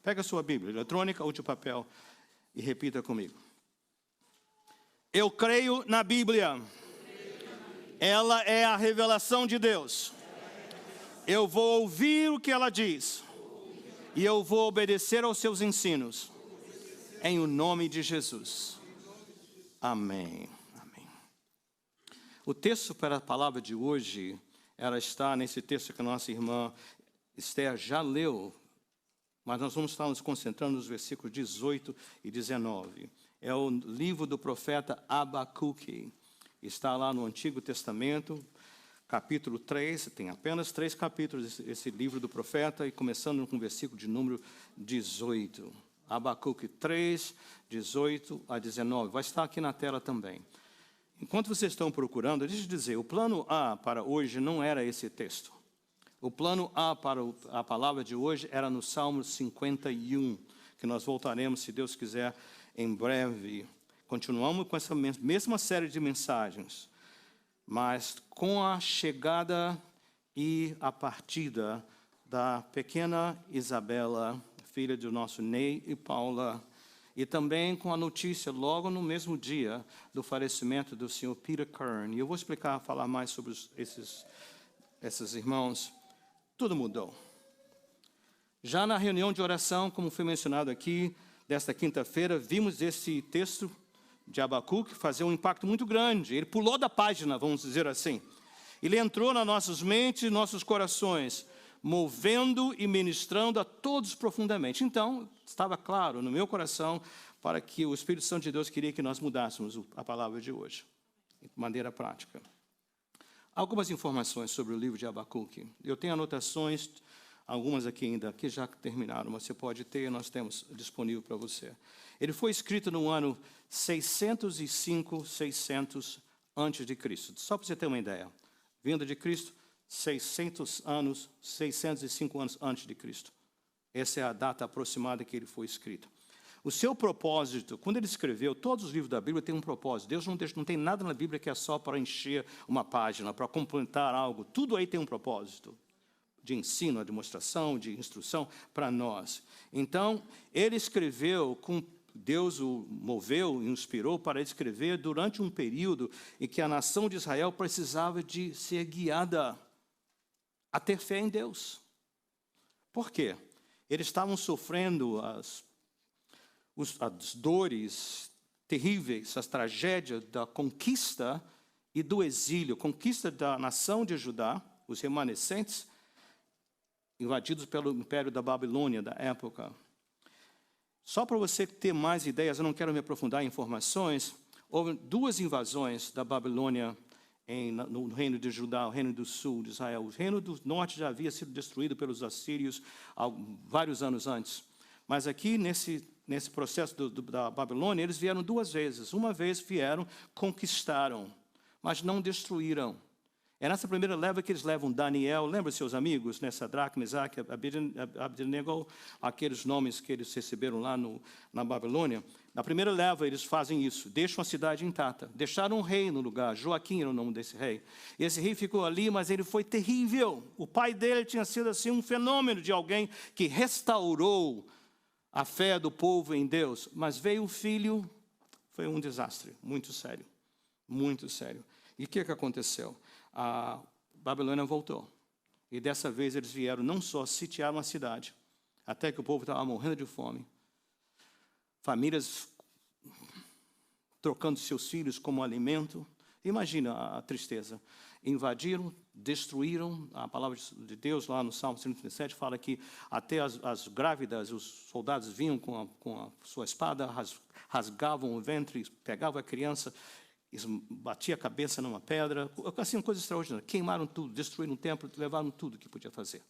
Pega a sua Bíblia eletrônica ou de papel e repita comigo. Eu creio na Bíblia. Ela é a revelação de Deus. Eu vou ouvir o que ela diz. E eu vou obedecer aos seus ensinos. Em o nome de Jesus. Amém. Amém. O texto para a palavra de hoje, ela está nesse texto que a nossa irmã Esther já leu. Mas nós vamos estar nos concentrando nos versículos 18 e 19. É o livro do profeta Abacuque. Está lá no Antigo Testamento, capítulo 3. Tem apenas 3 capítulos esse livro do profeta. E começando com o versículo de número 18. Abacuque 3, 18 a 19. Vai estar aqui na tela também. Enquanto vocês estão procurando, deixa eu dizer, o plano A para hoje não era esse texto. O plano A para a palavra de hoje era no Salmo 51, que nós voltaremos, se Deus quiser, em breve. Continuamos com essa mesma série de mensagens, mas com a chegada e a partida da pequena Isabela, filha do nosso Ney e Paula, e também com a notícia, logo no mesmo dia, do falecimento do senhor Peter Kern. E eu vou falar mais sobre esses irmãos. Tudo mudou. Já na reunião de oração, como foi mencionado aqui, desta quinta-feira, vimos esse texto de Abacuque fazer um impacto muito grande. Ele pulou da página, vamos dizer assim. Ele entrou nas nossas mentes e nossos corações, movendo e ministrando a todos profundamente. Então, estava claro no meu coração para que o Espírito Santo de Deus queria que nós mudássemos a palavra de hoje, de maneira prática. Algumas informações sobre o livro de Abacuque. Eu tenho anotações, algumas aqui ainda, que já terminaram, mas você pode ter, nós temos disponível para você. Ele foi escrito no ano 605, 600 antes de Cristo. Só para você ter uma ideia. Vinda de Cristo, 605 anos antes de Cristo. Essa é a data aproximada que ele foi escrito. O seu propósito, quando ele escreveu, todos os livros da Bíblia têm um propósito. Deus não tem nada na Bíblia que é só para encher uma página, para completar algo. Tudo aí tem um propósito. De ensino, de demonstração, de instrução para nós. Então, ele escreveu, Deus o moveu e inspirou para escrever durante um período em que a nação de Israel precisava de ser guiada a ter fé em Deus. Por quê? Eles estavam sofrendo as dores terríveis, as tragédias da conquista e do exílio, conquista da nação de Judá, os remanescentes, invadidos pelo Império da Babilônia da época. Só para você ter mais ideias, eu não quero me aprofundar em informações, houve 2 invasões da Babilônia no reino de Judá, o reino do sul de Israel. O reino do norte já havia sido destruído pelos assírios vários anos antes. Mas aqui, nesse processo da Babilônia, eles vieram 2 vezes. Uma vez vieram, conquistaram, mas não destruíram. É nessa primeira leva que eles levam Daniel, lembra seus amigos, né? Sadraque, Mesaque, Abednego, aqueles nomes que eles receberam lá na Babilônia. Na primeira leva eles fazem isso, deixam a cidade intacta. Deixaram um rei no lugar, Joaquim era o nome desse rei. Esse rei ficou ali, mas ele foi terrível. O pai dele tinha sido assim um fenômeno de alguém que restaurou a fé do povo em Deus. Mas veio o filho, foi um desastre, muito sério, muito sério. E o que aconteceu? A Babilônia voltou. E dessa vez eles vieram não só sitiar uma cidade, até que o povo estava morrendo de fome. Famílias trocando seus filhos como alimento. Imagina a tristeza. Invadiram, destruíram. A palavra de Deus lá no Salmo 137 fala que até as grávidas, os soldados vinham com a sua espada, rasgavam o ventre, pegavam a criança, batia a cabeça numa pedra, assim, uma coisa extraordinária. Queimaram tudo, destruíram o templo, levaram tudo que podia fazer.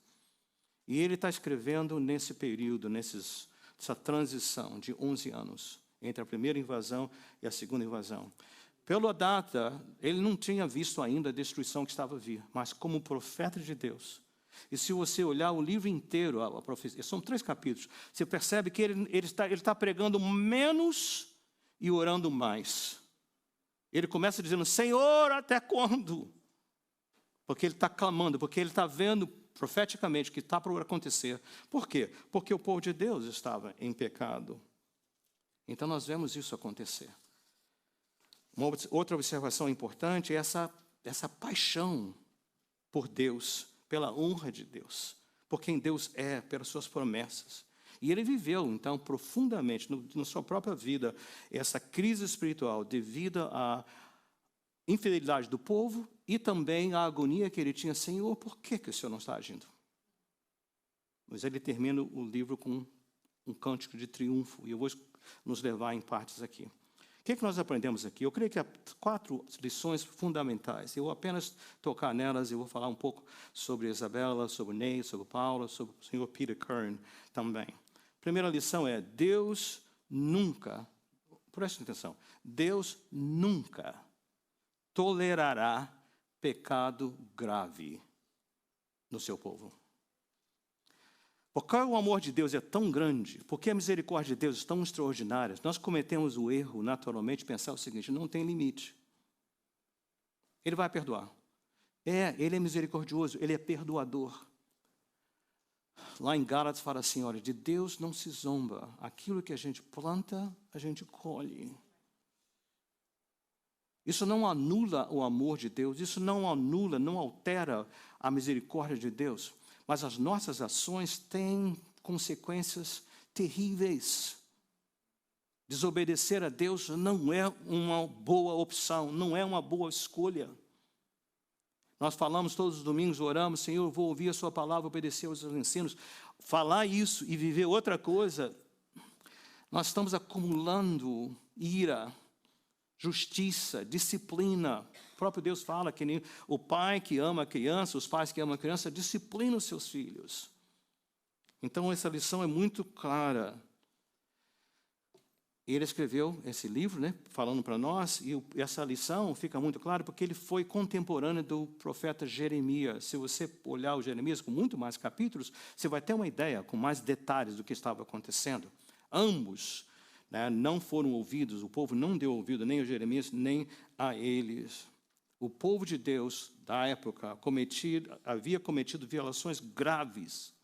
E ele está escrevendo nesse período, essa transição de 11 anos, entre a primeira invasão e a segunda invasão. Pela data, ele não tinha visto ainda a destruição que estava a vir, mas como profeta de Deus. E se você olhar o livro inteiro, a profecia, são 3 capítulos, você percebe que ele está pregando menos e orando mais. Ele começa dizendo, Senhor, até quando? Porque ele está clamando, porque ele está vendo profeticamente, que está por acontecer. Por quê? Porque o povo de Deus estava em pecado. Então nós vemos isso acontecer. Uma outra observação importante é essa paixão por Deus, pela honra de Deus, por quem Deus é, pelas suas promessas. E ele viveu, então, profundamente, na sua própria vida, essa crise espiritual devido à infidelidade do povo e também à agonia que ele tinha. Senhor, por que o Senhor não está agindo? Mas ele termina o livro com um cântico de triunfo, e eu vou nos levar em partes aqui. O que nós aprendemos aqui? Eu creio que há 4 lições fundamentais. Eu vou apenas tocar nelas e vou falar um pouco sobre Isabela, sobre Ney, sobre Paulo, sobre o senhor Peter Kern também. Primeira lição é: Deus nunca, preste atenção, Deus nunca tolerará pecado grave no seu povo. Porque o amor de Deus é tão grande, porque a misericórdia de Deus é tão extraordinária, nós cometemos o erro, naturalmente, de pensar o seguinte: não tem limite. Ele vai perdoar. Ele é misericordioso, ele é perdoador. Lá em Gálatas fala assim, olha, de Deus não se zomba. Aquilo que a gente planta, a gente colhe. Isso não anula o amor de Deus, isso não anula, não altera a misericórdia de Deus. Mas as nossas ações têm consequências terríveis. Desobedecer a Deus não é uma boa opção, não é uma boa escolha. Nós falamos todos os domingos, oramos, Senhor, eu vou ouvir a sua palavra, obedecer aos seus ensinos. Falar isso e viver outra coisa, nós estamos acumulando ira, justiça, disciplina. O próprio Deus fala que nem o pai que ama a criança, os pais que amam a criança, disciplinam os seus filhos. Então, essa lição é muito clara. Ele escreveu esse livro, né, falando para nós, e essa lição fica muito clara porque ele foi contemporâneo do profeta Jeremias. Se você olhar o Jeremias com muito mais capítulos, você vai ter uma ideia com mais detalhes do que estava acontecendo. Ambos, né, não foram ouvidos, o povo não deu ouvido nem a Jeremias, nem a eles. O povo de Deus, da época, havia cometido violações graves,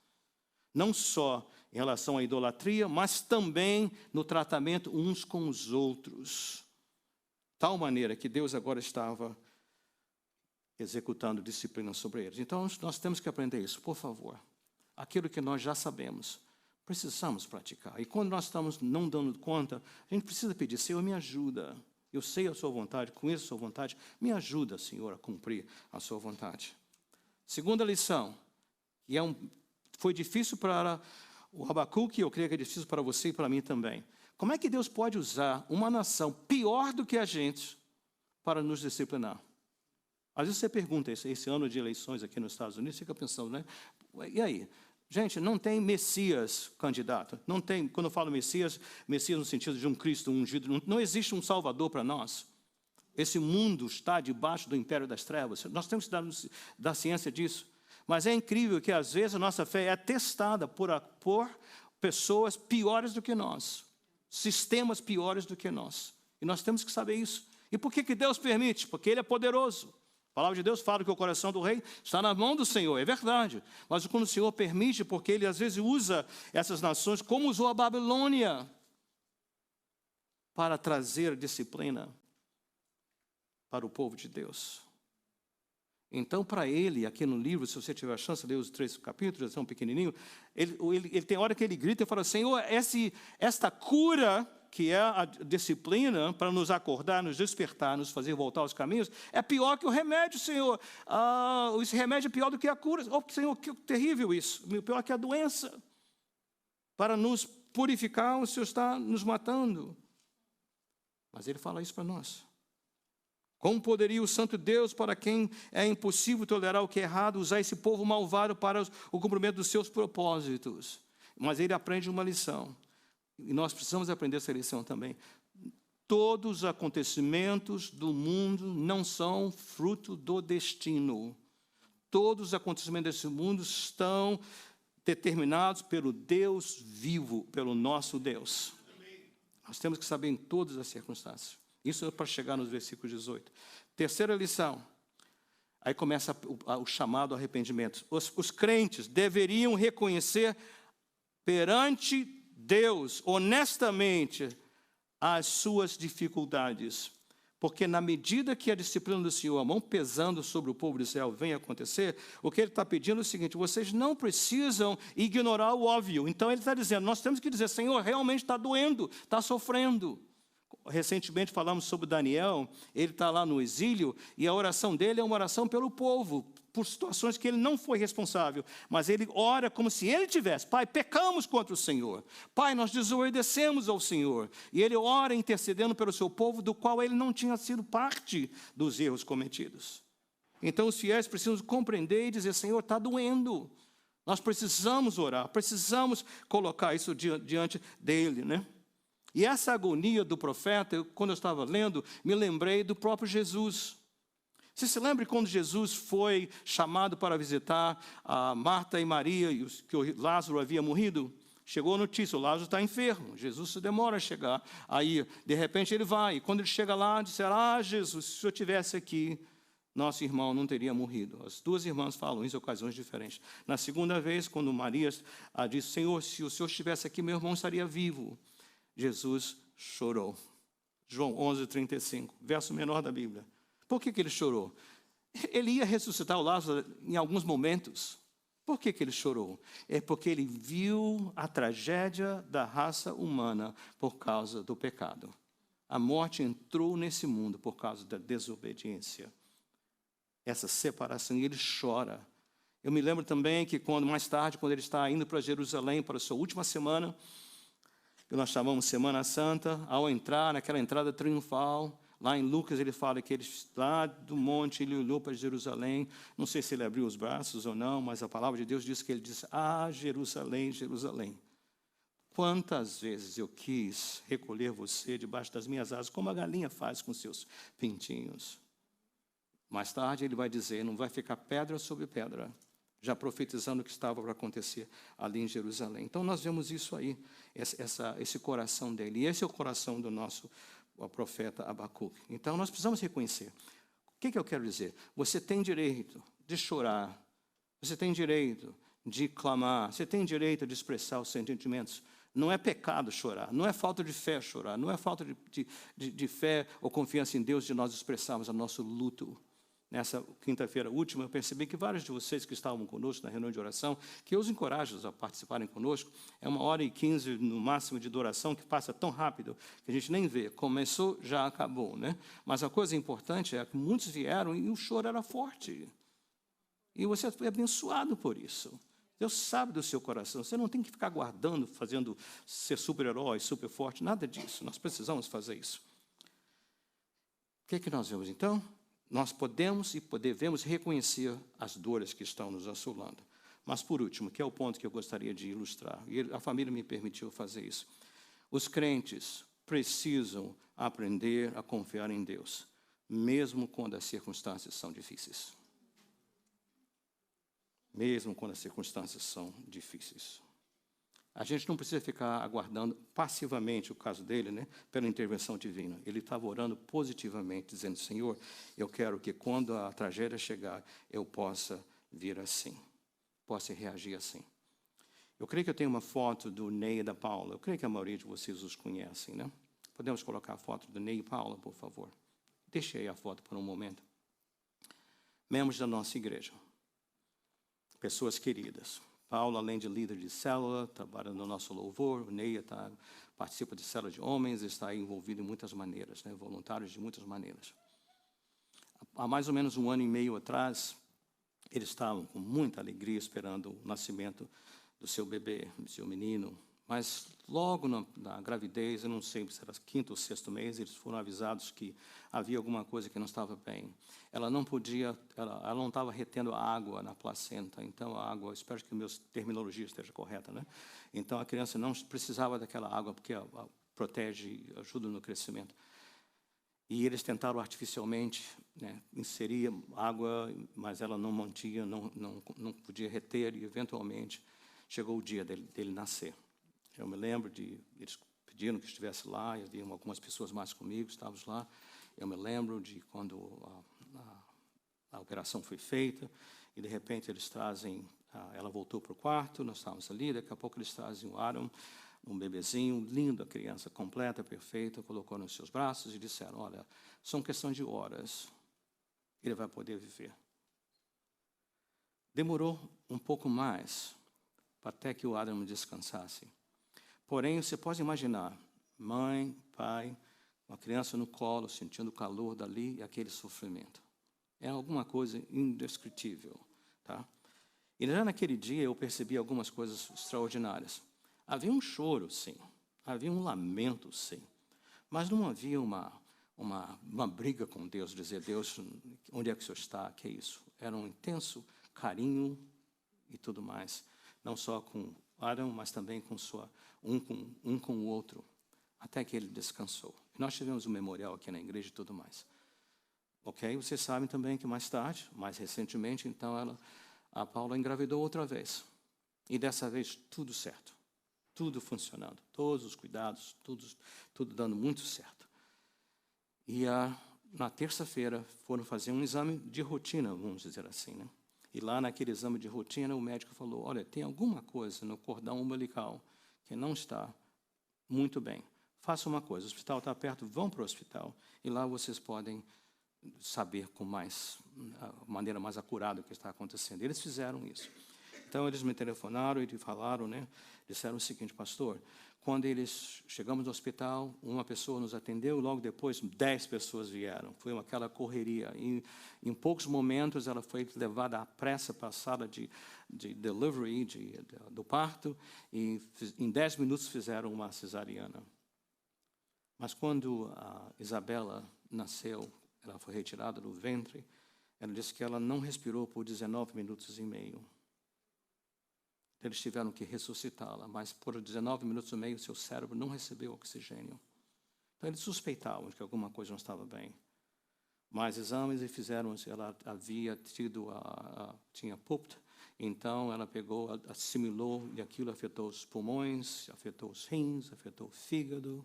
não só em relação à idolatria, mas também no tratamento uns com os outros. Tal maneira que Deus agora estava executando disciplina sobre eles. Então, nós temos que aprender isso, por favor. Aquilo que nós já sabemos, precisamos praticar. E quando nós estamos não dando conta, a gente precisa pedir, Senhor, me ajuda. Eu sei a sua vontade, conheço a sua vontade. Me ajuda, Senhor, a cumprir a sua vontade. Segunda lição, e foi difícil para o Abacuque, eu creio que é difícil para você e para mim também. Como é que Deus pode usar uma nação pior do que a gente para nos disciplinar? Às vezes você pergunta, esse ano de eleições aqui nos Estados Unidos, fica pensando, né? E aí? Gente, não tem Messias candidato. Não tem, quando eu falo Messias no sentido de um Cristo ungido, não existe um Salvador para nós. Esse mundo está debaixo do império das trevas. Nós temos que dar ciência disso. Mas é incrível que, às vezes, a nossa fé é testada por pessoas piores do que nós. Sistemas piores do que nós. E nós temos que saber isso. E por que Deus permite? Porque Ele é poderoso. A palavra de Deus fala que o coração do rei está na mão do Senhor, é verdade. Mas quando o Senhor permite, porque Ele às vezes usa essas nações, como usou a Babilônia, para trazer disciplina para o povo de Deus. Então, para ele, aqui no livro, se você tiver a chance de ler os 3 capítulos, são pequenininho, ele tem hora que ele grita e fala, Senhor, esta cura, que é a disciplina para nos acordar, nos despertar, nos fazer voltar aos caminhos, é pior que o remédio, Senhor. Esse remédio é pior do que a cura. Oh, Senhor, que terrível isso. Pior que a doença. Para nos purificar, o Senhor está nos matando. Mas ele fala isso para nós. Como poderia o santo Deus, para quem é impossível tolerar o que é errado, usar esse povo malvado para o cumprimento dos seus propósitos? Mas ele aprende uma lição. E nós precisamos aprender essa lição também. Todos os acontecimentos do mundo não são fruto do destino. Todos os acontecimentos desse mundo estão determinados pelo Deus vivo, pelo nosso Deus. Nós temos que saber em todas as circunstâncias. Isso é para chegar nos versículos 18. Terceira lição. Aí começa o chamado arrependimento. Os crentes deveriam reconhecer perante Deus, honestamente, as suas dificuldades. Porque na medida que a disciplina do Senhor, a mão pesando sobre o povo de Israel, vem acontecer, o que ele está pedindo é o seguinte: vocês não precisam ignorar o óbvio. Então ele está dizendo, nós temos que dizer, Senhor, realmente está doendo, está sofrendo. Recentemente falamos sobre Daniel, ele está lá no exílio, e a oração dele é uma oração pelo povo, por situações que ele não foi responsável, mas ele ora como se ele tivesse, Pai, pecamos contra o Senhor, Pai, nós desobedecemos ao Senhor, e ele ora intercedendo pelo seu povo, do qual ele não tinha sido parte dos erros cometidos. Então os fiéis precisam compreender e dizer, Senhor, está doendo, nós precisamos orar, precisamos colocar isso diante dele, né? E essa agonia do profeta, quando eu estava lendo, me lembrei do próprio Jesus. Você se lembra quando Jesus foi chamado para visitar a Marta e Maria, e que o Lázaro havia morrido? Chegou a notícia, o Lázaro está enfermo. Jesus se demora a chegar. Aí, de repente, ele vai. E quando ele chega lá, disseram, Jesus, se o senhor estivesse aqui, nosso irmão não teria morrido. As duas irmãs falam isso em ocasiões diferentes. Na segunda vez, quando Maria disse, Senhor, se o senhor estivesse aqui, meu irmão estaria vivo. Jesus chorou. João 11:35, verso menor da Bíblia. Por que ele chorou? Ele ia ressuscitar o Lázaro em alguns momentos. Por que ele chorou? É porque ele viu a tragédia da raça humana por causa do pecado. A morte entrou nesse mundo por causa da desobediência. Essa separação, e ele chora. Eu me lembro também que mais tarde, quando ele está indo para Jerusalém para a sua última semana, que nós chamamos Semana Santa, ao entrar naquela entrada triunfal, lá em Lucas ele fala que ele, lá do monte, ele olhou para Jerusalém, não sei se ele abriu os braços ou não, mas a palavra de Deus diz que ele disse, Jerusalém, Jerusalém, quantas vezes eu quis recolher você debaixo das minhas asas, como a galinha faz com seus pintinhos. Mais tarde ele vai dizer, não vai ficar pedra sobre pedra, já profetizando o que estava para acontecer ali em Jerusalém. Então nós vemos isso aí, esse coração dele. E esse é o coração do nosso profeta Abacuque. Então nós precisamos reconhecer. O que eu quero dizer? Você tem direito de chorar, você tem direito de clamar, você tem direito de expressar os sentimentos. Não é pecado chorar, não é falta de fé chorar, não é falta de fé ou confiança em Deus de nós expressarmos o nosso luto. Nessa quinta-feira última, eu percebi que vários de vocês que estavam conosco na reunião de oração, que eu os encorajo a participarem conosco, é 1h15 no máximo de oração, que passa tão rápido que a gente nem vê. Começou, já acabou, né? Mas a coisa importante é que muitos vieram e o choro era forte. E você foi abençoado por isso. Deus sabe do seu coração. Você não tem que ficar guardando, fazendo ser super-herói, super forte, nada disso. Nós precisamos fazer isso. O que nós vemos então? Nós podemos e devemos reconhecer as dores que estão nos assolando. Mas, por último, que é o ponto que eu gostaria de ilustrar, e a família me permitiu fazer isso. Os crentes precisam aprender a confiar em Deus, mesmo quando as circunstâncias são difíceis. Mesmo quando as circunstâncias são difíceis. A gente não precisa ficar aguardando passivamente o caso dele, né, pela intervenção divina. Ele estava orando positivamente, dizendo, Senhor, eu quero que quando a tragédia chegar, eu possa vir assim, possa reagir assim. Eu creio que eu tenho uma foto do Ney e da Paula. Eu creio que a maioria de vocês os conhecem, né? Podemos colocar a foto do Ney e Paula, por favor? Deixe aí a foto por um momento. Membros da nossa igreja. Pessoas queridas. Paulo, além de líder de célula, trabalha no nosso louvor. O Ney participa de célula de homens, está envolvido em muitas maneiras, né? Voluntários de muitas maneiras. Há mais ou menos 1 ano e meio atrás, eles estavam com muita alegria esperando o nascimento do seu bebê, do seu menino. Mas logo na gravidez, eu não sei se era 5º ou 6º mês, eles foram avisados que havia alguma coisa que não estava bem. Ela não estava retendo a água na placenta, então a água, espero que a minha terminologia esteja correta, né? Então a criança não precisava daquela água, porque protege, ajuda no crescimento. E eles tentaram artificialmente, né, inserir água, mas ela não mantinha, não podia reter, e eventualmente chegou o dia dele nascer. Eu me lembro eles pediram que estivesse lá, e havia algumas pessoas mais comigo, estávamos lá. Eu me lembro de quando a operação foi feita, e de repente eles trazem, ela voltou para o quarto, nós estávamos ali, daqui a pouco eles trazem o Adam, um bebezinho, lindo, a criança completa, perfeita, colocou nos seus braços e disseram, olha, são questões de horas, ele vai poder viver. Demorou um pouco mais, até que o Adam descansasse. Porém, você pode imaginar, mãe, pai, uma criança no colo, sentindo o calor dali e aquele sofrimento. É alguma coisa indescritível, tá? E já naquele dia eu percebi algumas coisas extraordinárias. Havia um choro, sim. Havia um lamento, sim. Mas não havia uma briga com Deus, dizer, Deus, onde é que o Senhor está? Que é isso? Era um intenso carinho e tudo mais. Não só com Adão, mas também com um com o outro. Até que ele descansou. E nós tivemos um memorial aqui na igreja e tudo mais. Ok? Vocês sabem também que mais tarde, mais recentemente, então a Paula engravidou outra vez. E dessa vez tudo certo. Tudo funcionando. Todos os cuidados, tudo dando muito certo. E na terça-feira foram fazer um exame de rotina, vamos dizer assim, né? E lá naquele exame de rotina o médico falou, olha, tem alguma coisa no cordão umbilical que não está muito bem. Faça uma coisa, o hospital está perto, vão para o hospital e lá vocês podem saber com maneira mais acurada o que está acontecendo. Eles fizeram isso. Então, eles me telefonaram e falaram, né? Disseram o seguinte, pastor, quando chegamos no hospital, uma pessoa nos atendeu, logo depois 10 pessoas vieram. Foi aquela correria. E, em poucos momentos, ela foi levada à pressa para a sala de delivery, do parto, e em 10 minutos fizeram uma cesariana. Mas quando a Isabela nasceu, ela foi retirada do ventre, ela disse que ela não respirou por 19 minutos e meio. Eles tiveram que ressuscitá-la, mas por 19 minutos e meio seu cérebro não recebeu oxigênio. Então eles suspeitavam que alguma coisa não estava bem. Mais exames e fizeram, ela havia tido, tinha PUPT, então ela pegou, assimilou e aquilo afetou os pulmões, afetou os rins, afetou o fígado,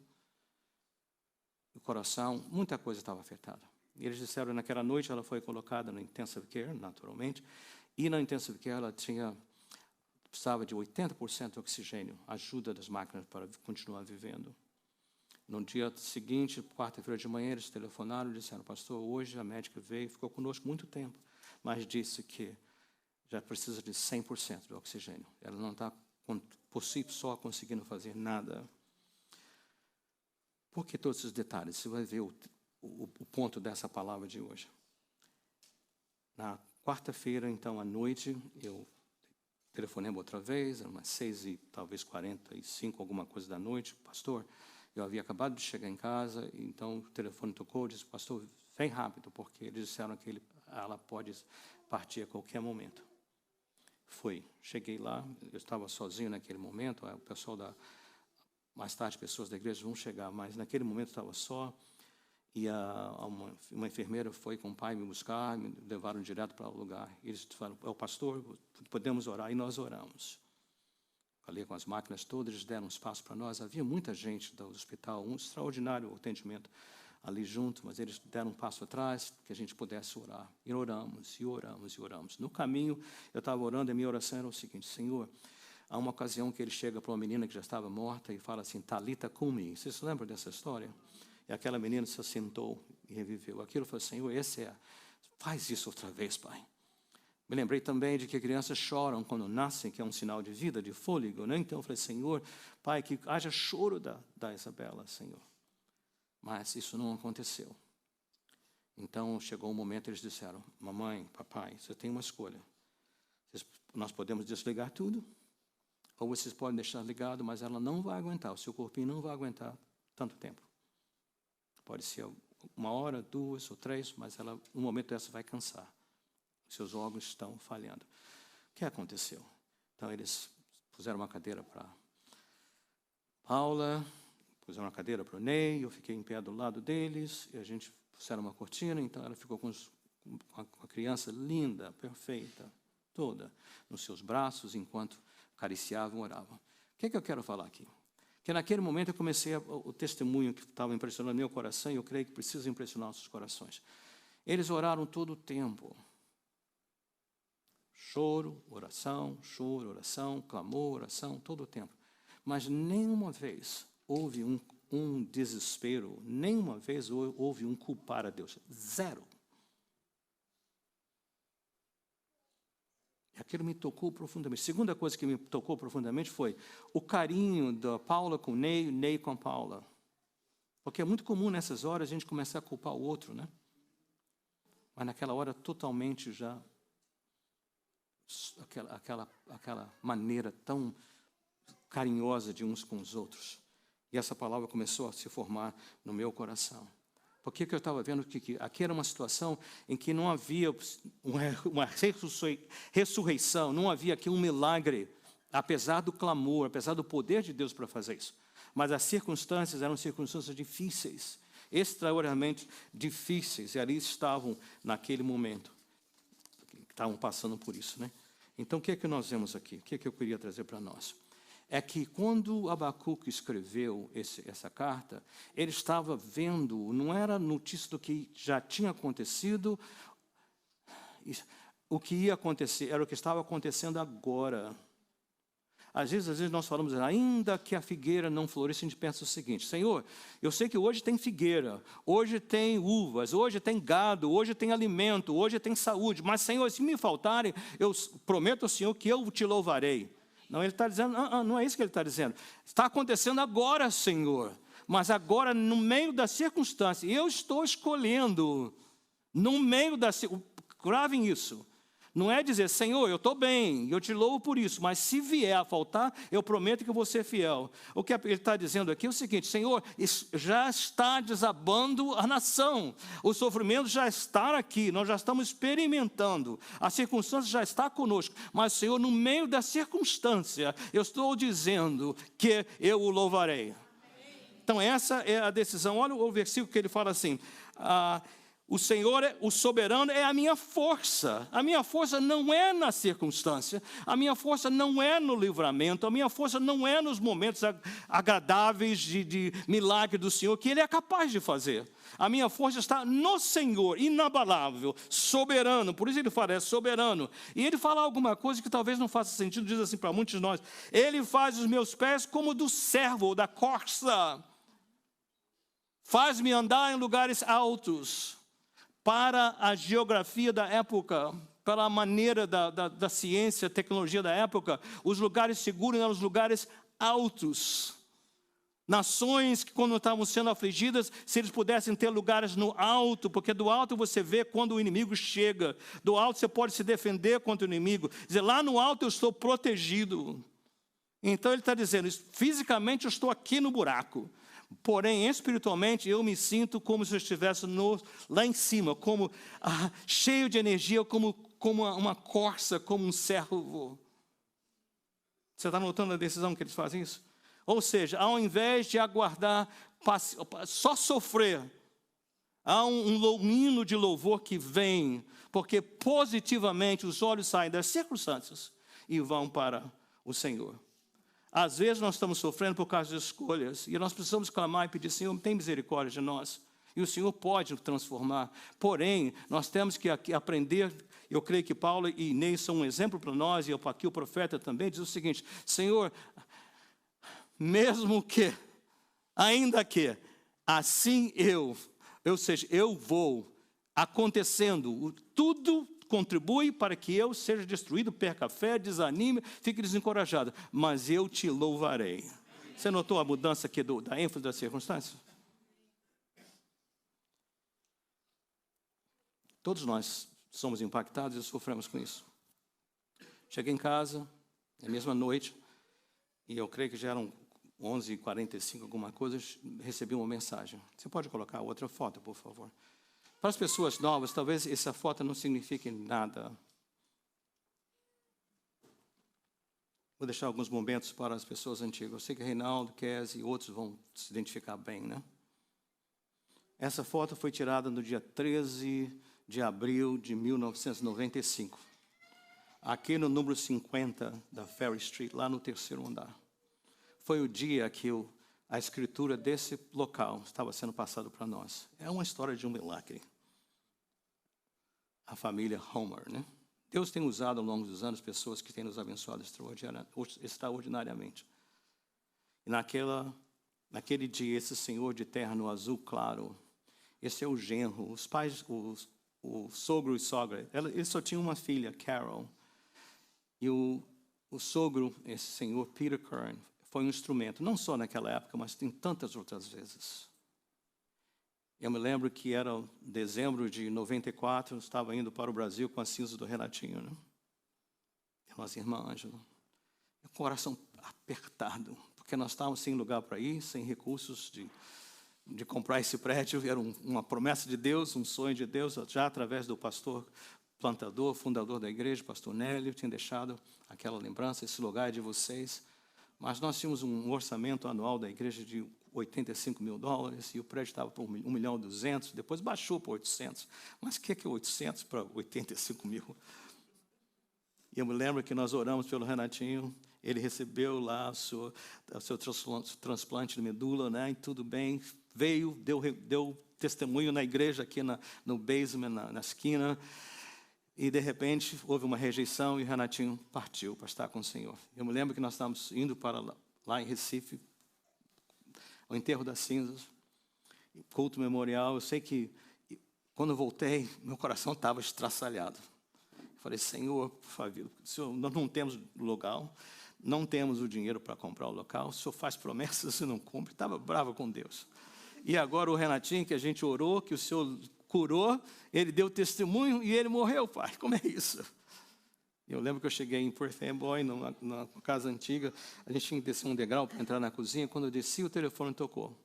o coração, muita coisa estava afetada. E eles disseram que naquela noite ela foi colocada no intensive care, naturalmente, e na intensive care ela precisava de 80% de oxigênio, ajuda das máquinas para continuar vivendo. No dia seguinte, quarta-feira de manhã, eles telefonaram e disseram, pastor, hoje a médica veio, ficou conosco muito tempo, mas disse que já precisa de 100% de oxigênio. Ela não está, por si só, conseguindo fazer nada. Por que todos esses detalhes? Você vai ver o ponto dessa palavra de hoje. Na quarta-feira, então, à noite, eu telefonei outra vez, eram umas 6h45, alguma coisa da noite. Pastor, eu havia acabado de chegar em casa, então o telefone tocou, disse, pastor, vem rápido, porque eles disseram que ela pode partir a qualquer momento. Fui, cheguei lá, eu estava sozinho naquele momento, o pessoal mais tarde pessoas da igreja vão chegar, mas naquele momento eu estava só, e uma enfermeira foi com o pai me buscar, me levaram direto para o lugar. Eles falaram, é o pastor, podemos orar, e nós oramos. Falei com as máquinas todas, eles deram espaço para nós. Havia muita gente do hospital, um extraordinário atendimento ali junto, mas eles deram um passo atrás, que a gente pudesse orar. E oramos, e oramos, e oramos. No caminho, eu estava orando, e a minha oração era o seguinte, Senhor, há uma ocasião que ele chega para uma menina que já estava morta e fala assim, Talita cumi. Vocês se lembram dessa história? E aquela menina se assentou e reviveu. Aquilo foi, Senhor, faz isso outra vez, Pai. Me lembrei também de que crianças choram quando nascem, que é um sinal de vida, de fôlego, né? Então eu falei, Senhor, Pai, que haja choro da Isabela, Senhor. Mas isso não aconteceu. Então chegou um momento, eles disseram, mamãe, papai, você tem uma escolha. Nós podemos desligar tudo, ou vocês podem deixar ligado, mas ela não vai aguentar, o seu corpinho não vai aguentar tanto tempo. Pode ser 1 hora, 2 ou 3, mas ela, no momento dessa, vai cansar. Seus órgãos estão falhando. O que aconteceu? Então, eles puseram uma cadeira para Paula, puseram uma cadeira para o Ney, eu fiquei em pé do lado deles, e a gente puseram uma cortina, então ela ficou com a criança linda, perfeita, toda, nos seus braços, enquanto acariciavam, oravam. O que é que eu quero falar aqui? Que naquele momento eu comecei o testemunho que estava impressionando meu coração, e eu creio que precisa impressionar nossos corações. Eles oraram todo o tempo. Choro, oração, clamor, oração, todo o tempo. Mas nenhuma vez houve um desespero, nenhuma vez houve um culpar a Deus. Zero. Aquilo me tocou profundamente. Segunda coisa que me tocou profundamente foi o carinho da Paula com o Ney, Ney com a Paula. Porque é muito comum nessas horas a gente começar a culpar o outro, né? Mas naquela hora totalmente já aquela maneira tão carinhosa de uns com os outros. E essa palavra começou a se formar no meu coração. Porque eu estava vendo que aqui era uma situação em que não havia uma ressurreição, não havia aqui um milagre, apesar do clamor, apesar do poder de Deus para fazer isso. Mas as circunstâncias eram circunstâncias difíceis, extraordinariamente difíceis, e ali estavam naquele momento, estavam passando por isso, né? Então, o que é que nós vemos aqui? O que é que eu queria trazer para nós? É que quando Abacuque escreveu essa carta, ele estava vendo, não era notícia do que já tinha acontecido, o que ia acontecer, era o que estava acontecendo agora. Às vezes nós falamos, ainda que a figueira não floresça, a gente pensa o seguinte: Senhor, eu sei que hoje tem figueira, hoje tem uvas, hoje tem gado, hoje tem alimento, hoje tem saúde, mas Senhor, se me faltarem, eu prometo ao Senhor que eu te louvarei. Não, ele está dizendo, não é isso que ele está dizendo. Está acontecendo agora, Senhor. Mas agora, no meio da circunstância, eu estou escolhendo, no meio da circunstância, gravem isso. Não é dizer, Senhor, eu estou bem, eu te louvo por isso, mas se vier a faltar, eu prometo que eu vou ser fiel. O que ele está dizendo aqui é o seguinte: Senhor, já está desabando a nação, o sofrimento já está aqui, nós já estamos experimentando, a circunstância já está conosco, mas Senhor, no meio da circunstância, eu estou dizendo que eu o louvarei. Então essa é a decisão. Olha o versículo que ele fala assim, o Senhor, o soberano, é a minha força. A minha força não é na circunstância, a minha força não é no livramento, a minha força não é nos momentos agradáveis de milagre do Senhor, que Ele é capaz de fazer. A minha força está no Senhor, inabalável, soberano. Por isso ele fala, é soberano. E ele fala alguma coisa que talvez não faça sentido, diz assim para muitos de nós: Ele faz os meus pés como do servo, ou da corça. Faz-me andar em lugares altos. Para a geografia da época, para a maneira da ciência, tecnologia da época, os lugares seguros eram os lugares altos. Nações que, quando estavam sendo afligidas, se eles pudessem ter lugares no alto, porque do alto você vê quando o inimigo chega, do alto você pode se defender contra o inimigo, dizer, lá no alto eu estou protegido. Então ele está dizendo, fisicamente eu estou aqui no buraco, porém, espiritualmente, eu me sinto como se eu estivesse lá em cima, como cheio de energia, como uma corça, como um servo. Você está notando a decisão que eles fazem isso? Ou seja, ao invés de aguardar, só sofrer, há um hino de louvor que vem, porque positivamente os olhos saem das circunstâncias e vão para o Senhor. Às vezes nós estamos sofrendo por causa de escolhas, e nós precisamos clamar e pedir, Senhor, tem misericórdia de nós. E o Senhor pode nos transformar. Porém, nós temos que aprender, eu creio que Paulo e Inês são um exemplo para nós, e aqui o profeta também diz o seguinte, Senhor, mesmo que, ainda que, assim ou seja, eu vou, acontecendo, tudo contribui para que eu seja destruído, perca a fé, desanime, fique desencorajado. Mas eu te louvarei. Você notou a mudança aqui da ênfase das circunstâncias? Todos nós somos impactados e sofremos com isso. Cheguei em casa, na mesma noite, e eu creio que já eram 11h45, alguma coisa, recebi uma mensagem. Você pode colocar outra foto, por favor? Para as pessoas novas, talvez essa foto não signifique nada. Vou deixar alguns momentos para as pessoas antigas. Eu sei que Reinaldo, Kes e outros vão se identificar bem, né? Essa foto foi tirada no dia 13 de abril de 1995. Aqui no número 50 da Ferry Street, lá no 3º andar. Foi o dia que a escritura desse local estava sendo passado para nós. É uma história de um milagre. A família Homer, né? Deus tem usado ao longo dos anos pessoas que têm nos abençoado extraordinariamente. E naquele dia, esse senhor de terno azul claro, esse é o genro, os pais, o sogro e sogra, ele só tinha uma filha, Carol. E o sogro, esse senhor, Peter Kern, foi um instrumento, não só naquela época, mas tem tantas outras vezes. Eu me lembro que era dezembro de 94, eu estava indo para o Brasil com as cinzas do Renatinho, né? E a nossa irmã Ângela. E o coração apertado, porque nós estávamos sem lugar para ir, sem recursos de comprar esse prédio. Era uma promessa de Deus, um sonho de Deus, já através do pastor plantador, fundador da igreja, pastor Nélio, tinha deixado aquela lembrança, esse lugar é de vocês. Mas nós tínhamos um orçamento anual da igreja de $85 mil, e o prédio estava por 1.200.000, depois baixou para 800. Mas o que é 800 para 85 mil? E eu me lembro que nós oramos pelo Renatinho, ele recebeu lá o seu transplante de medula, né? E tudo bem, veio, deu testemunho na igreja aqui no basement, na esquina. E, de repente, houve uma rejeição e o Renatinho partiu para estar com o Senhor. Eu me lembro que nós estávamos indo para lá em Recife, o enterro das cinzas, culto memorial. Eu sei que, quando eu voltei, meu coração estava estraçalhado. Eu falei, Senhor, por favor, Senhor, nós não temos local, não temos o dinheiro para comprar o local, o Senhor faz promessas e não cumpre. Estava bravo com Deus. E agora o Renatinho, que a gente orou, que o Senhor curou, ele deu testemunho e ele morreu, pai. Como é isso? Eu lembro que eu cheguei em Perth Amboy, numa casa antiga, a gente tinha que descer um degrau para entrar na cozinha. Quando eu desci, o telefone tocou.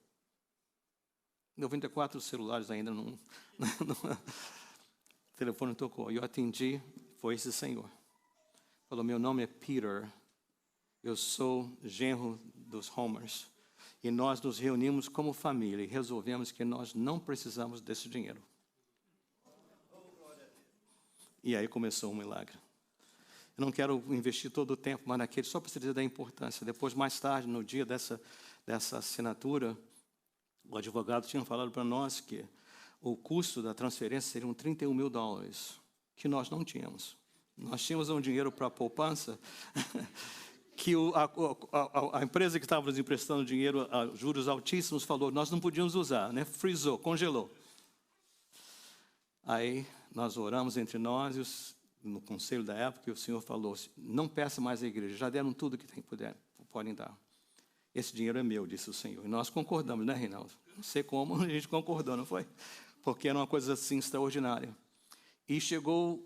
94 celulares ainda não. O telefone tocou. E eu atendi, foi esse senhor. Falou, meu nome é Peter, eu sou genro dos Homers. E nós nos reunimos como família e resolvemos que nós não precisamos desse dinheiro. E aí começou um milagre. Eu não quero investir todo o tempo, mas naquele só para dizer da importância. Depois, mais tarde, no dia dessa assinatura, o advogado tinha falado para nós que o custo da transferência seriam $31 mil, que nós não tínhamos. Nós tínhamos um dinheiro para a poupança, que a empresa que estava nos emprestando dinheiro a juros altíssimos falou, nós não podíamos usar, né? Frisou, congelou. Aí nós oramos entre nós, no conselho da época, e o Senhor falou, não peça mais à igreja, já deram tudo que podem dar. Esse dinheiro é meu, disse o Senhor. E nós concordamos, né, Reinaldo? Não sei como, a gente concordou, não foi? Porque era uma coisa assim extraordinária. E chegou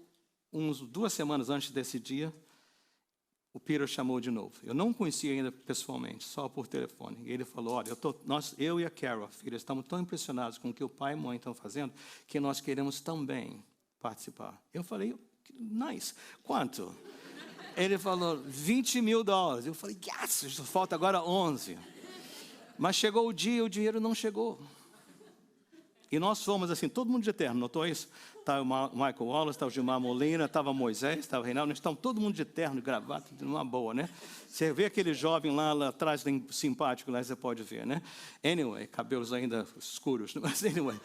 2 semanas antes desse dia, o Peter chamou de novo. Eu não conhecia ainda pessoalmente, só por telefone. E ele falou, olha, eu e a Carol, a filha, estamos tão impressionados com o que o pai e a mãe estão fazendo, que nós queremos também participar. Eu falei, nice. Quanto? Ele falou, $20 mil. Eu falei, yes, falta agora 11. Mas chegou o dia e o dinheiro não chegou. E nós fomos assim, todo mundo de terno, notou isso? Estava o Michael Wallace, estava o Gilmar Molina, estava Moisés, estava o Reinaldo, nós estávamos todo mundo de terno, gravata, numa boa, né? Você vê aquele jovem lá atrás, simpático, lá você pode ver, né? Anyway, cabelos ainda escuros, mas anyway.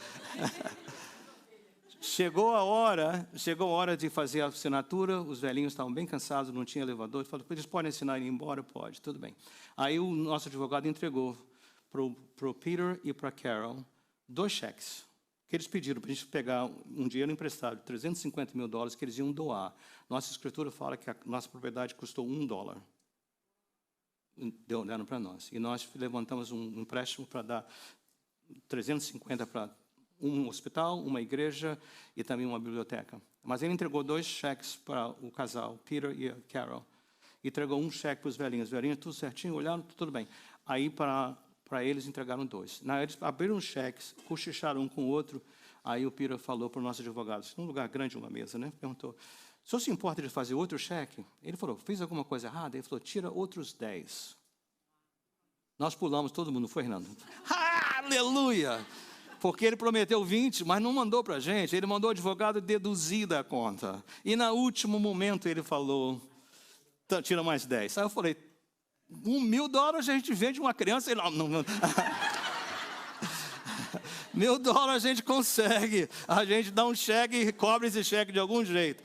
Chegou a hora de fazer a assinatura, os velhinhos estavam bem cansados, não tinha elevador, falou, eles podem assinar e ir embora? Pode, tudo bem. Aí o nosso advogado entregou para o Peter e para a Carol 2 cheques, que eles pediram para a gente pegar um dinheiro emprestado, $350 mil, que eles iam doar. Nossa escritura fala que a nossa propriedade custou $1. Deram para nós. E nós levantamos um empréstimo para dar 350 para um hospital, uma igreja e também uma biblioteca. Mas ele entregou 2 cheques para o casal, Peter e a Carol. E entregou um cheque para os velhinhos. Os velhinhos, tudo certinho, olharam, tudo bem. Aí, para eles, entregaram 2. Eles abriram os cheques, cochicharam um com o outro. Aí o Peter falou para o nosso advogado, num lugar grande, uma mesa, né? Perguntou, o senhor se importa de fazer outro cheque? Ele falou, fiz alguma coisa errada? Ele falou, tira outros 10. Nós pulamos, todo mundo, foi, Fernando? Aleluia! Porque ele prometeu 20, mas não mandou para a gente. Ele mandou o advogado deduzir da conta. E no último momento ele falou, tira mais 10. Aí eu falei, $1 mil a gente vende uma criança. Ele, não. $1.000 a gente consegue. A gente dá um cheque e cobre esse cheque de algum jeito.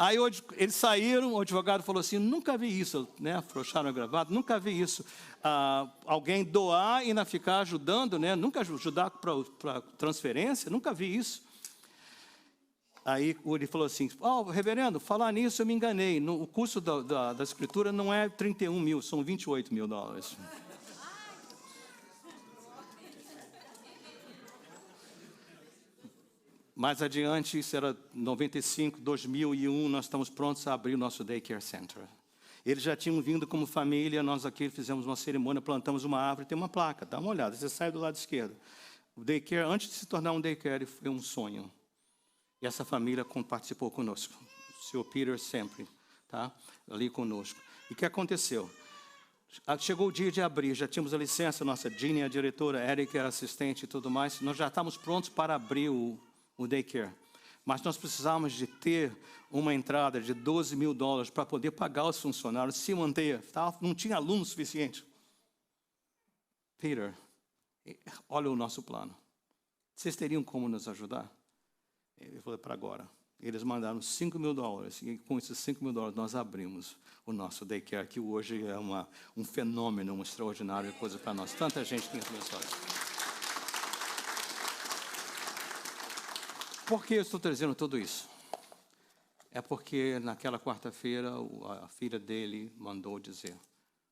Aí eles saíram, o advogado falou assim, nunca vi isso, né? Afrouxaram a gravata, nunca vi isso. Alguém doar e ainda ficar ajudando, né? Nunca ajudar para transferência, nunca vi isso. Aí ele falou assim, reverendo, falar nisso eu me enganei. O custo da escritura não é 31 mil, são 28 mil dólares. Mais adiante, isso era 95, 2001, nós estamos prontos a abrir o nosso Daycare Center. Eles já tinham vindo como família, nós aqui fizemos uma cerimônia, plantamos uma árvore, tem uma placa, dá uma olhada, você sai do lado esquerdo. O Daycare, antes de se tornar um Daycare, foi um sonho. E essa família participou conosco. O senhor Peter sempre, tá? Ali conosco. E o que aconteceu? Chegou o dia de abrir, já tínhamos a licença, nossa Jeannie, a diretora, Eric era assistente e tudo mais. Nós já estávamos prontos para abrir o Daycare. Mas nós precisávamos de ter uma entrada de 12 mil dólares para poder pagar os funcionários, se manter. Não tinha aluno suficiente. Peter, olha o nosso plano. Vocês teriam como nos ajudar? Ele falou, para agora. Eles mandaram 5 mil dólares. E com esses 5 mil dólares nós abrimos o nosso Daycare, que hoje é um fenômeno, uma extraordinária coisa para nós. Tanta gente tem abençoado. Por que eu estou trazendo tudo isso? É porque naquela quarta-feira a filha dele mandou dizer,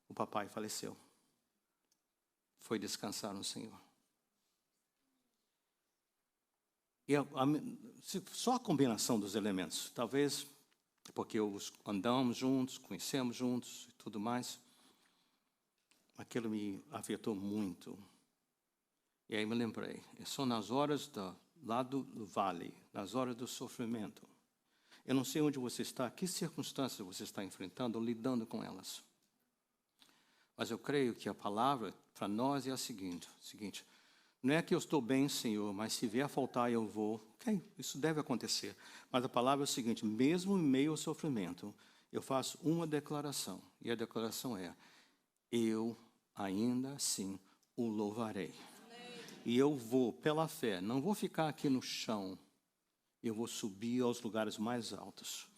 o papai faleceu. Foi descansar no Senhor. E só a combinação dos elementos, talvez porque andamos juntos, conhecemos juntos e tudo mais, aquilo me afetou muito. E aí me lembrei, são nas horas lá do vale, nas horas do sofrimento. Eu não sei onde você está, que circunstâncias você está enfrentando ou lidando com elas. Mas eu creio que a palavra para nós é a seguinte, não é que eu estou bem, Senhor, mas se vier a faltar eu vou. Ok, isso deve acontecer. Mas a palavra é o seguinte, mesmo em meio ao sofrimento, eu faço uma declaração. E a declaração é, eu ainda assim o louvarei. E eu vou, pela fé, não vou ficar aqui no chão. Eu vou subir aos lugares mais altos.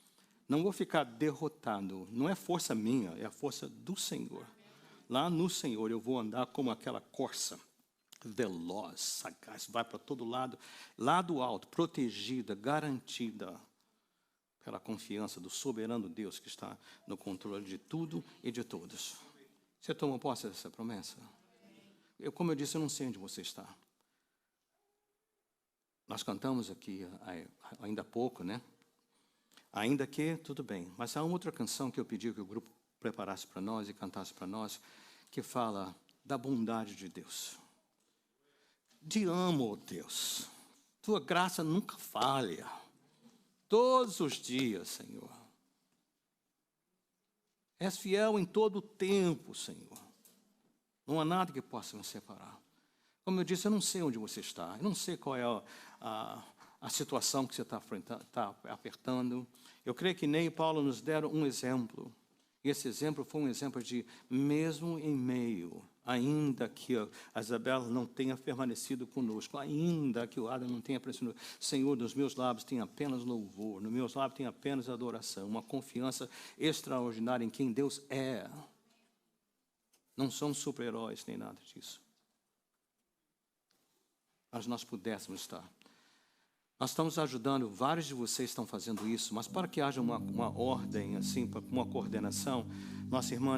Não vou ficar derrotado. Não é força minha, é a força do Senhor. Lá no Senhor eu vou andar como aquela corça. Veloz, sagaz, vai para todo lado, lado alto, protegida, garantida pela confiança do soberano Deus que está no controle de tudo e de todos. Você tomou posse dessa promessa? Como eu disse, eu não sei onde você está. Nós cantamos aqui ainda há pouco, né? Ainda que, tudo bem. Mas há uma outra canção que eu pedi que o grupo preparasse para nós e cantasse para nós, que fala da bondade de Deus. Te amo, oh Deus. Tua graça nunca falha. Todos os dias, Senhor. És fiel em todo o tempo, Senhor. Não há nada que possa me separar. Como eu disse, eu não sei onde você está. Eu não sei qual é a situação que você está apertando. Eu creio que Ney e Paulo nos deram um exemplo. E esse exemplo foi um exemplo de, mesmo em meio, ainda que a Isabela não tenha permanecido conosco, ainda que o Adam não tenha permanecido, Senhor, nos meus lábios tem apenas louvor, nos meus lábios tem apenas adoração, uma confiança extraordinária em quem Deus é. Não somos super-heróis nem nada disso. Mas nós pudéssemos estar. Nós estamos ajudando, vários de vocês estão fazendo isso, mas para que haja uma ordem, assim, uma coordenação, nossa irmã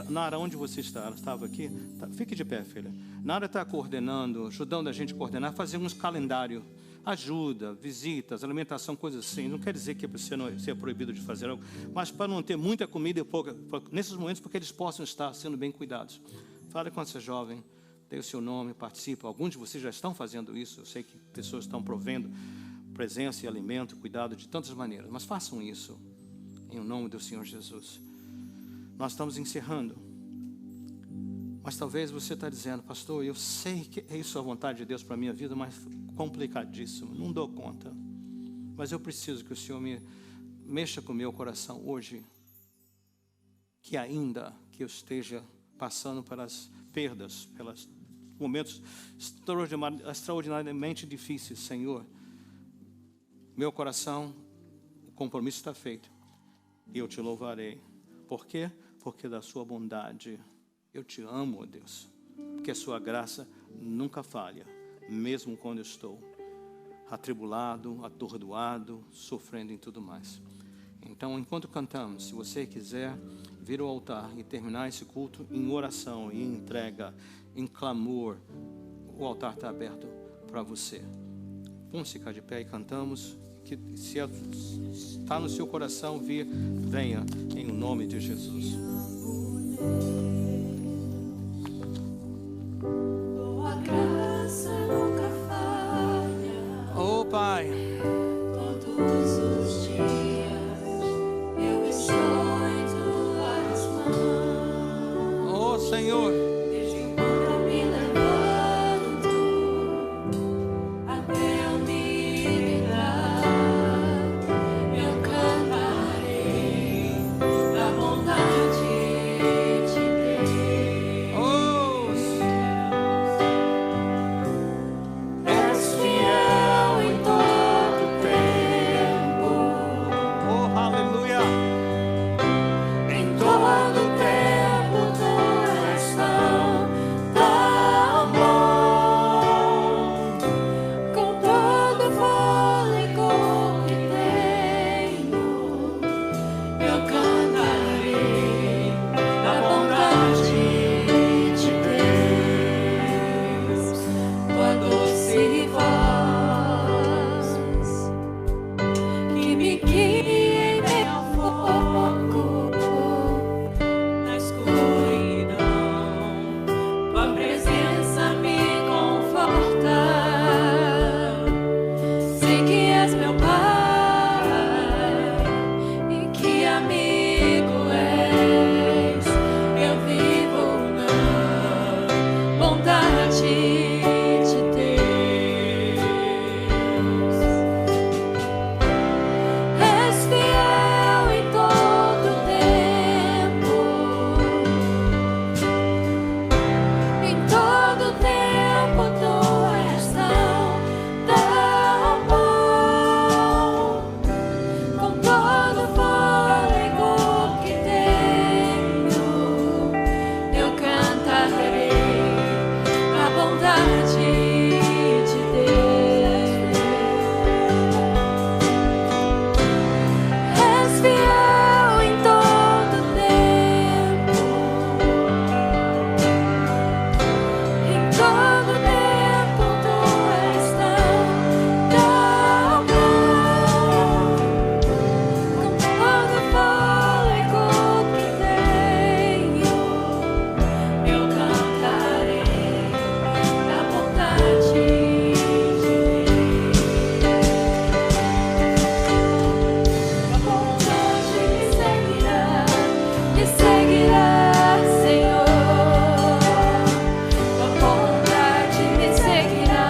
Nara, onde você está? Ela estava aqui? Fique de pé, filha. Nara está coordenando, ajudando a gente a coordenar, fazer uns calendários, ajuda, visitas, alimentação, coisas assim. Não quer dizer que você é proibido de fazer algo, mas para não ter muita comida e pouca, nesses momentos, porque eles possam estar sendo bem cuidados. Fale com essa jovem. Dê o seu nome, participa. Alguns de vocês já estão fazendo isso. Eu sei que pessoas estão provendo presença e alimento, cuidado de tantas maneiras. Mas façam isso em nome do Senhor Jesus. Nós estamos encerrando. Mas talvez você está dizendo, pastor, eu sei que é isso a vontade de Deus para a minha vida, mas complicadíssimo, não dou conta. Mas eu preciso que o Senhor mexa com o meu coração hoje. Que ainda que eu esteja passando pelas perdas, pelos momentos extraordinariamente difíceis, Senhor, meu coração, compromisso está feito. E eu te louvarei. Por quê? Porque da sua bondade. Eu te amo, ó Deus. Porque a sua graça nunca falha. Mesmo quando eu estou atribulado, atordoado, sofrendo e tudo mais. Então, enquanto cantamos, se você quiser vir ao altar e terminar esse culto em oração, em entrega, em clamor, o altar está aberto para você. Vamos ficar de pé e cantamos. Que se está no seu coração vir, venha em nome de Jesus. Tua graça nunca falha. Oh Pai, Todos os dias eu estou em tuas mãos. oh Senhor, Desde quando me levanto até eu me virar, eu cantarei da bondade de Deus. oh, És fiel em todo tempo. oh aleluia, Em todo tempo tu és tão bom. Com todo fôlego que tenho, eu cantarei da bondade de Deus. Tua doce voz que me guia em meio ao fogo, na escuridão, tua presença me conforta. Sei que és meu Pai e que amigo és. Eu vivo na bondade de Deus. És fiel em todo tempo. Em todo tempo tu és tão bom. Com todo fôlego que tenho, eu cantarei a bondade de Deus. És fiel em todo tempo. Em todo tempo tu és tão bom. Com todo fôlego que tenho, eu cantarei da bondade de Deus. A bondade me seguirá, Senhor. A bondade me seguirá,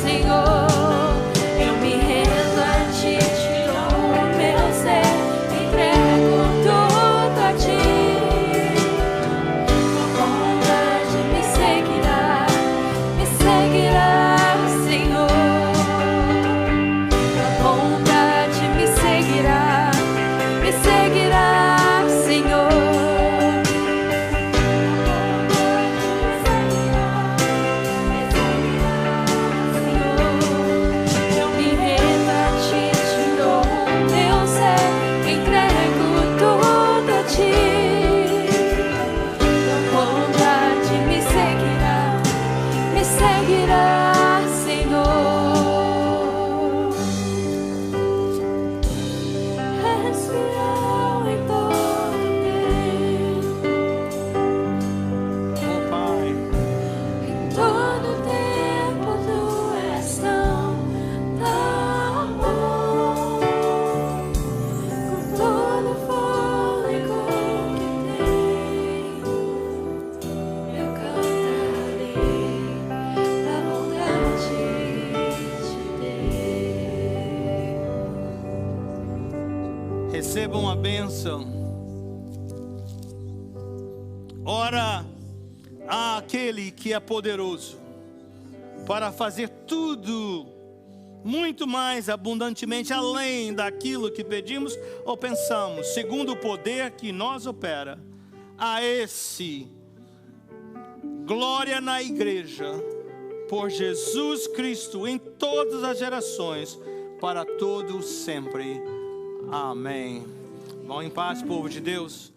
Senhor. Eu me rendo a ti, te dou o meu ser, entrego tudo a ti. A bondade me seguirá, Senhor. A bondade me seguirá, Senhor. Eu me rendo a ti, te dou o meu ser, entrego tudo a ti. A bondade me seguirá, Senhor. És fiel em todo tempo. oh Pai, Em todo tempo tu és tão bom. Com todo fôlego que tenho, eu cantarei da bondade de Deus. recebam a bênção. Ora àquele que é poderoso para fazer tudo muito mais abundantemente além daquilo que pedimos ou pensamos, segundo o poder que nós opera. A esse, glória na igreja, por Jesus Cristo, em todas as gerações, para todos sempre. Amém. Vão em paz, povo de Deus.